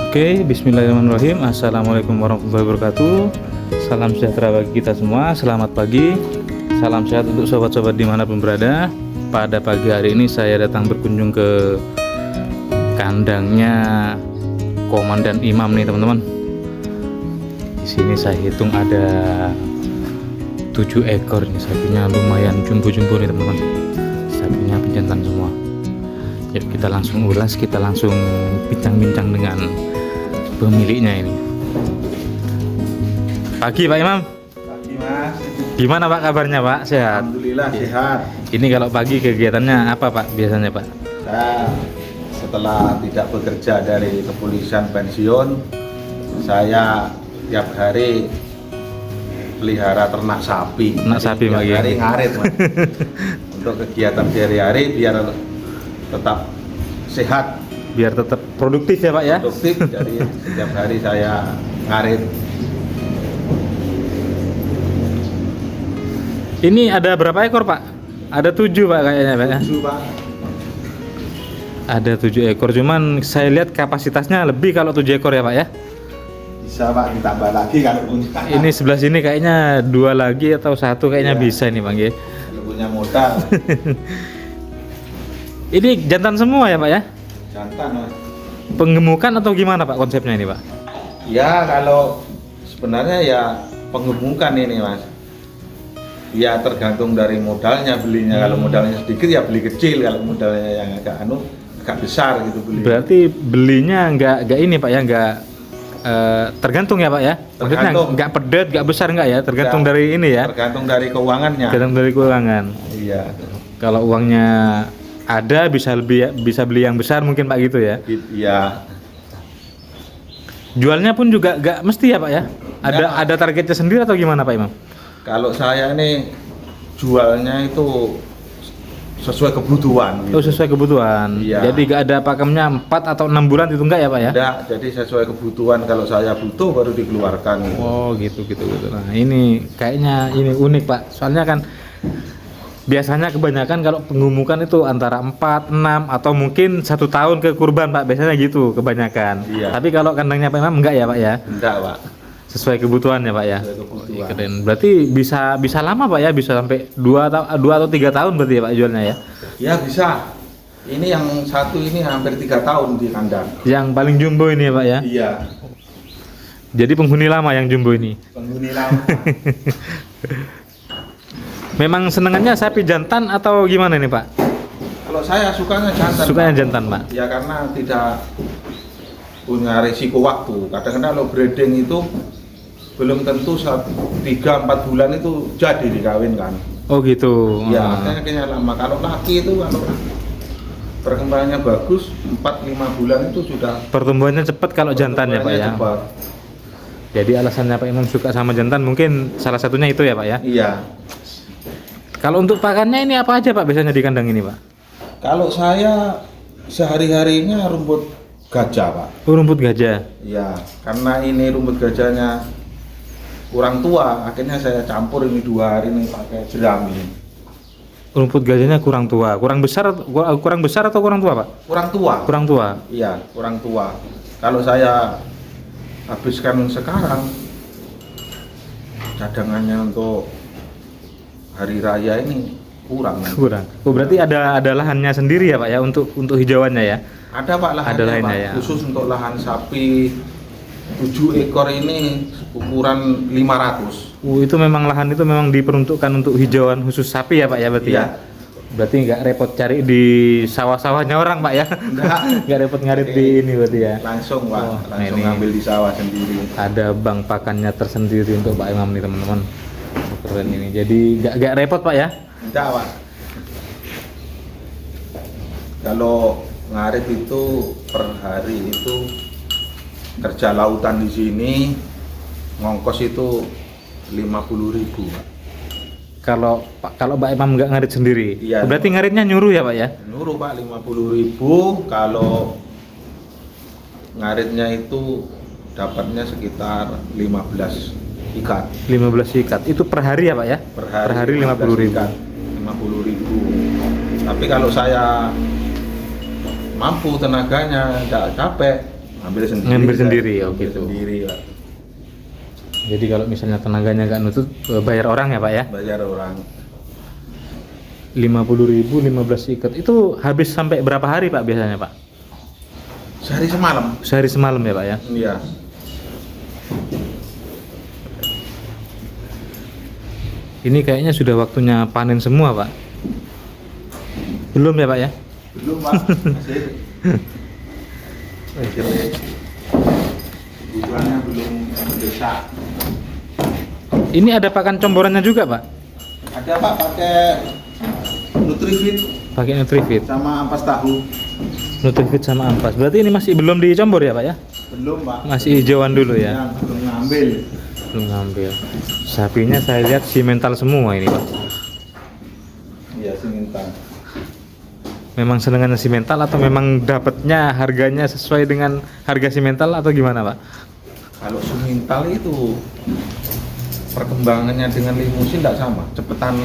Oke, bismillahirrahmanirrahim. Assalamualaikum warahmatullahi wabarakatuh. Salam sejahtera bagi kita semua. Selamat pagi. Salam sehat untuk sobat-sobat dimanapun berada. Pada pagi hari ini saya datang berkunjung ke kandangnya Komandan Imam nih teman-teman. Di sini saya hitung ada 7 ekor nih, sapinya lumayan jumbo-jumbo nih teman-teman. Sapinya pejantan semua. Yuk kita langsung ulas, kita langsung bincang-bincang dengan pemiliknya ini. Pagi Pak Imam. Pagi Mas. Gimana Pak kabarnya Pak? Sehat? Alhamdulillah sehat. Ini kalau pagi kegiatannya apa Pak biasanya Pak? Saya setelah tidak bekerja dari kepolisian pensiun, saya tiap hari pelihara ternak sapi. Ternak sapi tiap Pak, hari ya? ngarit Mas. Untuk kegiatan sehari-hari biar tetap sehat, Biar tetap produktif ya Pak ya? produktif. Jadi setiap hari saya ngarit. Ini ada berapa ekor Pak? Ada 7 Pak kayaknya Pak ya? 7 Pak. Ada 7 ekor, cuman saya lihat kapasitasnya lebih kalau 7 ekor ya Pak ya? Bisa Pak, ditambah lagi kalau punya. Ini sebelah sini kayaknya 2 lagi atau 1 kayaknya Iya. bisa nih Bang ya. Kalau punya modal. Ini jantan semua ya Pak ya? Jantan Mas. Penggemukan atau gimana Pak konsepnya ini Pak? Ya kalau sebenarnya ya penggemukan ini Mas. Ya tergantung dari modalnya belinya. Kalau modalnya sedikit ya beli kecil, kalau modalnya yang agak besar gitu beli. Berarti belinya nggak ini Pak ya, nggak tergantung ya Pak ya? Maksudnya Tergantung. nggak pedet, nggak besar nggak ya? Tergantung Nggak. dari ini ya? Tergantung dari keuangannya. Tergantung dari keuangan. Iya. Kalau uangnya ada bisa beli yang besar mungkin Pak gitu ya? Iya. Jualnya pun juga nggak mesti ya Pak ya? Nggak. Ada targetnya sendiri atau gimana Pak Imam? Kalau saya ini jualnya itu sesuai kebutuhan. Oh Gitu. sesuai kebutuhan. Iya. Jadi nggak ada pakemnya 4 atau 6 bulan itu enggak ya Pak ya? Tidak, jadi sesuai kebutuhan. Kalau saya butuh baru dikeluarkan. Gitu. Oh gitu. Nah ini kayaknya ini unik Pak. Soalnya kan biasanya kebanyakan kalau penggemukan itu antara 4, 6 atau mungkin 1 tahun ke kurban Pak. Biasanya gitu kebanyakan. Iya. Tapi kalau kandangnya Pak Imam enggak ya Pak ya? Enggak Pak. Sesuai kebutuhan ya Pak ya? Sesuai kebutuhan. Iya, keren. Berarti bisa lama Pak ya? Bisa sampai 2 atau 3 tahun berarti ya Pak jualnya ya? Ya bisa. Ini yang satu ini hampir 3 tahun di kandang. Yang paling jumbo ini ya Pak ya? Iya. Jadi penghuni lama yang jumbo ini. Penghuni lama. Memang senengannya sapi jantan atau gimana nih Pak? Kalau saya sukanya jantan. Sukanya Pak. jantan Pak? Ya karena tidak punya risiko waktu. Kadang-kadang kalau breeding itu belum tentu 3-4 bulan itu jadi dikawinkan. Oh gitu. Ya, kayaknya lama. Kalau laki itu kalau perkembangannya bagus 4-5 bulan itu sudah Pertumbuhannya cepat kalau jantan ya Pak ya? cepat. Jadi alasannya Pak Imam suka sama jantan mungkin salah satunya itu ya Pak ya? Iya. Kalau untuk pakannya ini apa aja Pak biasanya di kandang ini Pak? Kalau saya sehari-harinya rumput gajah, Pak. Oh rumput gajah. Iya, karena ini rumput gajahnya kurang tua, akhirnya saya campur ini 2 hari ini pakai jerami. Rumput gajahnya kurang tua, kurang besar atau kurang tua Pak? Kurang tua. Kurang tua. Iya, kurang tua. Kalau saya habiskan sekarang cadangannya untuk hari raya ini kurang. Kurang. Oh berarti ada lahannya sendiri ya Pak ya untuk hijauannya ya? Ada Pak lahannya, Ada lahannya, Pak. ya. Khusus untuk lahan sapi 7 ekor ini ukuran 500. Itu memang lahan itu memang diperuntukkan untuk hijauan khusus sapi ya Pak ya berarti Iya. ya? Berarti nggak repot cari di sawah-sawahnya orang Pak ya? Enggak. Nggak repot ngarit di ini berarti ya? Langsung Pak, Oh, langsung ini. ngambil di sawah sendiri. Ada bank pakannya tersendiri untuk Pak Imam nih teman-teman. Keren ini. Jadi nggak repot Pak ya? Enggak Pak. Kalau ngarit itu per hari itu kerja lautan di sini ngongkos itu 50.000 Pak. Kalau Pak Imam nggak ngarit sendiri, Iya. berarti ngaritnya nyuruh ya Pak ya? Nyuruh Pak 50.000, kalau ngaritnya itu dapatnya sekitar 15 ikat 15 ikat. Itu per hari ya Pak ya? per hari. Per hari 50.000. 50.000. Tapi kalau saya mampu tenaganya, nggak capek, Ngambil sendiri. sendiri, saya. oh Ngambil gitu. Sendiri, Pak. Jadi kalau misalnya tenaganya nggak nutut, bayar orang ya Pak ya? Bayar orang. 50.000 15 ikat. Itu habis sampai berapa hari Pak biasanya Pak? Sehari semalam. Sehari semalam ya Pak ya? Iya. Ini kayaknya sudah waktunya panen semua Pak. Belum ya Pak ya? Belum, Pak. Masih. Bukuannya belum mendesak. Ini ada pakan comborannya juga Pak? Ada, Pak, pakai Nutrifit Pakai Nutrifit. sama ampas tahu. Nutrifit sama ampas. Berarti ini masih belum dicombor ya Pak ya? Belum, Pak. Masih hijauan dulu ya? Yang belum ngambil. Belum ngambil. Sapinya saya lihat simental semua ini Pak. Iya, seminta. Memang senengannya simental atau memang dapatnya harganya sesuai dengan harga simental atau gimana Pak? Kalau semintal itu perkembangannya dengan limusin tidak sama, cepetan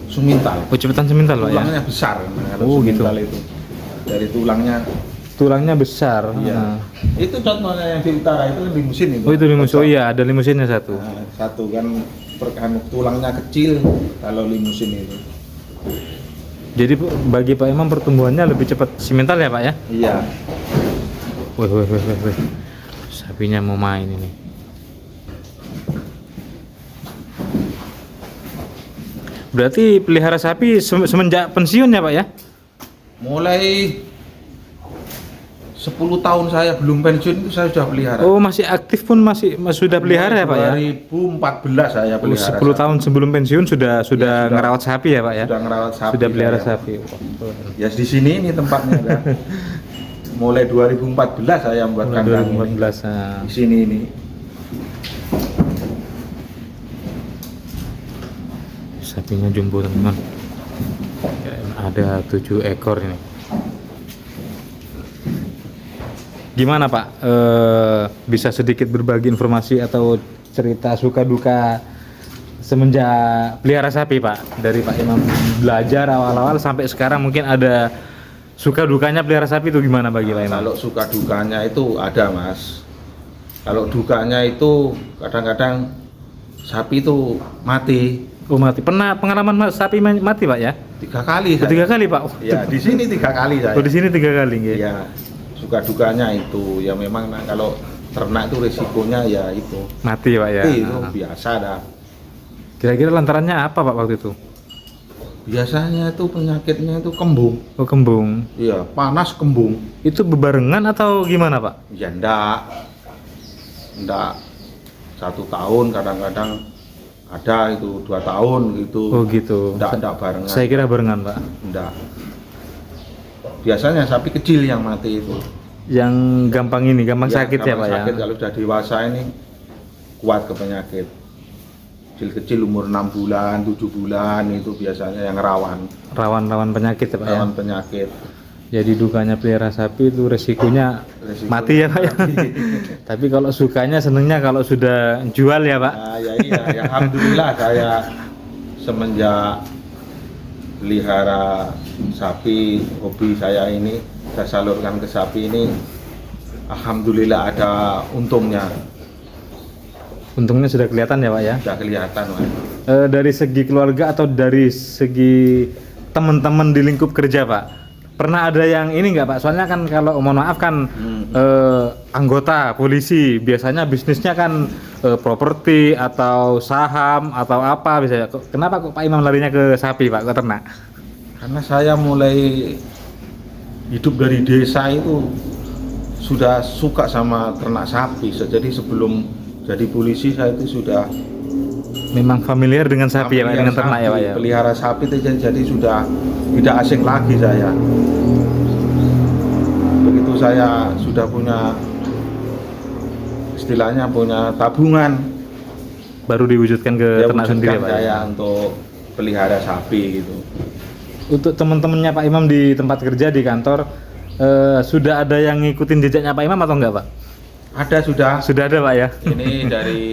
sumintal. Oh cepetan simental Pak ya? Tulangnya besar, nah, kalau Oh, gitu. sumintal itu dari Tulangnya besar. iya. Nah. Itu contohnya yang di utara itu kan limusin itu. Oh itu limusin. Oh iya ada limusinnya satu. Nah, satu kan tulangnya kecil kalau limusin itu. Jadi bagi Pak Imam pertumbuhannya lebih cepat simental ya Pak ya? Iya. Wih. Sapinya mau main ini. Berarti pelihara sapi semenjak pensiun ya Pak ya? Mulai 10 tahun saya belum pensiun itu saya sudah pelihara. Oh masih aktif pun masih sudah pelihara ya Pak ya? 2014 saya Oh, pelihara. 10 tahun sebelum pensiun sudah sudah. ngerawat sapi ya Pak ya? Sudah ngerawat sapi. Sudah pelihara saya. sapi. Ya di sini ini tempatnya kan. Mulai 2014 saya membuat Mulai kandang 2014. ini. Nah. Di sini ini. Sapinya jumbo teman-teman. Ada 7 ekor ini. Gimana Pak? Bisa sedikit berbagi informasi atau cerita suka duka semenjak pelihara sapi Pak? Dari Pak Imam belajar awal-awal sampai sekarang mungkin ada suka dukanya pelihara sapi itu gimana bagi Pak Imam? Kalau suka dukanya itu ada Mas. Kalau dukanya itu kadang-kadang sapi itu mati. Oh mati. Pernah pengalaman sapi mati Pak ya? 3 kali saya. 3 kali Pak? Oh, Ya di sini 3 kali saya. oh di sini 3 kali nggih. Ya suka dukanya itu ya memang nah, kalau ternak itu resikonya ya itu. Mati Pak ya? Itu biasa dah. Kira-kira lantarannya apa Pak waktu itu? Biasanya itu penyakitnya itu kembung. Oh kembung. Iya, panas kembung. Itu bebarengan atau gimana Pak? Ya enggak 1 tahun, kadang-kadang ada itu 2 tahun gitu. Oh gitu. Enggak barengan. Saya kira barengan Pak. Enggak. Biasanya sapi kecil yang mati itu. Yang gampang gampang sakit ya Pak sakit, ya? kalau sudah dewasa ini kuat ke penyakit. Kecil-kecil umur 6 bulan, 7 bulan itu biasanya yang rawan. Rawan penyakit ya Pak Rawan ya? penyakit. Jadi dukanya pelihara sapi itu resikonya mati ya Pak ya? Tapi kalau sukanya senengnya kalau sudah jual ya Pak? Nah, ya iya, ya, alhamdulillah saya semenjak pelihara sapi, hobi saya ini saya salurkan ke sapi ini, alhamdulillah ada untungnya. Untungnya sudah kelihatan ya Pak ya? Sudah kelihatan, Mas. Dari segi keluarga atau dari segi teman-teman di lingkup kerja Pak? Pernah ada yang ini nggak Pak? Soalnya kan kalau mohon maaf kan anggota polisi biasanya bisnisnya kan properti atau saham atau apa biasanya. Kenapa kok Pak Imam larinya ke sapi Pak, ke ternak? Karena saya mulai hidup dari desa itu sudah suka sama ternak sapi. Jadi sebelum jadi polisi saya itu sudah Memang familiar dengan sapi ya Pak, dengan ternak ya Pak ya? Pelihara sapi itu jadi sudah tidak asing lagi saya. Begitu saya sudah punya istilahnya punya tabungan, baru diwujudkan ke ya ternak sendiri ya Pak ya? saya untuk pelihara sapi gitu. Untuk teman-temannya Pak Imam di tempat kerja di kantor sudah ada yang ngikutin jejaknya Pak Imam atau enggak Pak? Ada sudah. Sudah ada Pak ya? Ini dari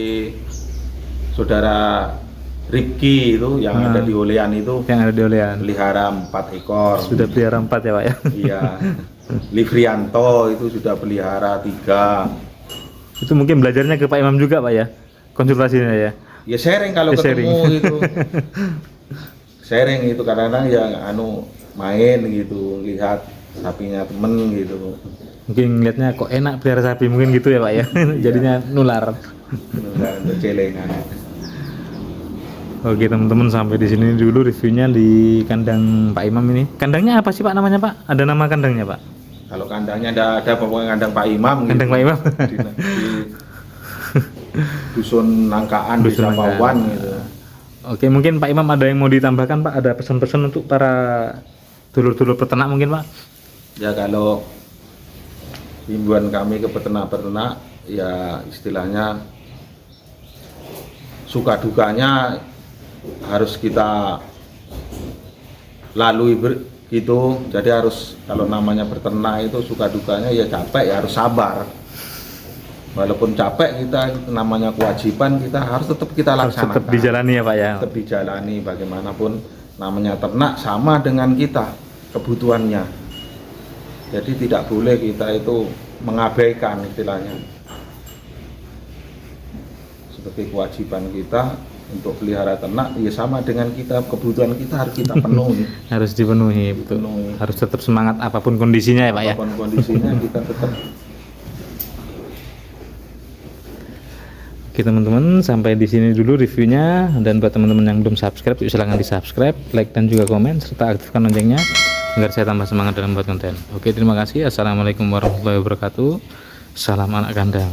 saudara Ripki itu yang ada di Olean itu. Yang ada di Olean. Pelihara 4 ekor. Sudah pelihara 4 ya Pak ya? Iya. Livrianto itu sudah pelihara 3. Itu mungkin belajarnya ke Pak Imam juga Pak ya, konsultasinya ya. Ya sharing kalau Ya, ketemu sharing. gitu. Sharing itu kadang-kadang ya main gitu, lihat sapinya temen gitu. Mungkin ngeliatnya kok enak pelihara sapi, mungkin gitu ya Pak ya. Jadinya nular. Untuk celengan. Oke teman-teman, sampai di sini dulu reviewnya di kandang Pak Imam ini. Kandangnya apa sih Pak namanya Pak? Ada nama kandangnya Pak? Kalau kandangnya ada pokoknya kandang Pak Imam Kandang Pak Imam. di dusun Nangkaan, Dusun desa Nangkaan. Pawan gitu. Oke, mungkin Pak Imam ada yang mau ditambahkan Pak? Ada pesan-pesan untuk para dulur-dulur peternak mungkin Pak? Ya kalau himbauan kami ke peternak-peternak ya istilahnya suka dukanya harus kita lalui gitu. Jadi harus, kalau namanya beternak itu suka dukanya ya capek, ya harus sabar. Walaupun capek, kita namanya kewajiban, kita harus tetap kita Harus laksanakan. tetap dijalani ya Pak ya? Tetap dijalani, bagaimanapun namanya ternak sama dengan kita kebutuhannya. Jadi tidak boleh kita itu mengabaikan istilahnya. Sebagai kewajiban kita untuk pelihara ternak ya sama dengan kita, kebutuhan kita harus kita penuhi. Harus dipenuhi, betul. Dipenuhi. Harus tetap semangat apapun kondisinya ya Pak ya? Apapun kondisinya kita tetap. Oke teman-teman, sampai di sini dulu reviewnya, dan buat teman-teman yang belum subscribe, yuk silahkan di subscribe, like dan juga komen, serta aktifkan loncengnya agar saya tambah semangat dalam buat konten. Oke, terima kasih. Assalamualaikum warahmatullahi wabarakatuh. Salam anak kandang.